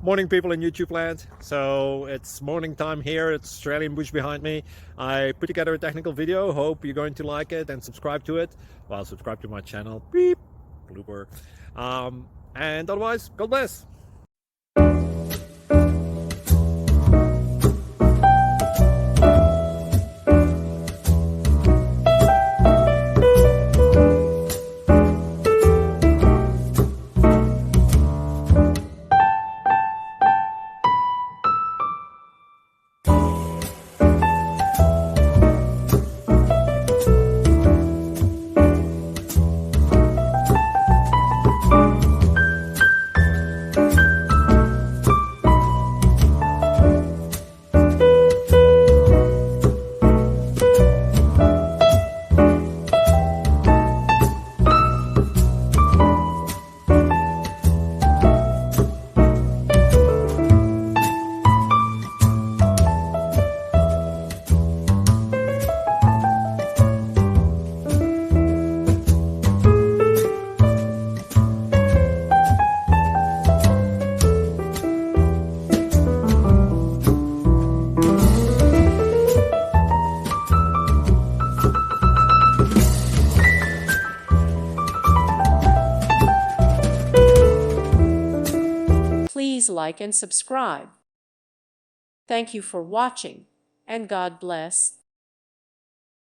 Morning, people in YouTube land. So it's morning time here. It's Australian bush behind me. I put together a technical video. Hope you're going to like it and subscribe to it. Well, subscribe to my channel. Beep. Blooper. And otherwise, God bless. Please like and subscribe. Thank you for watching, and God bless.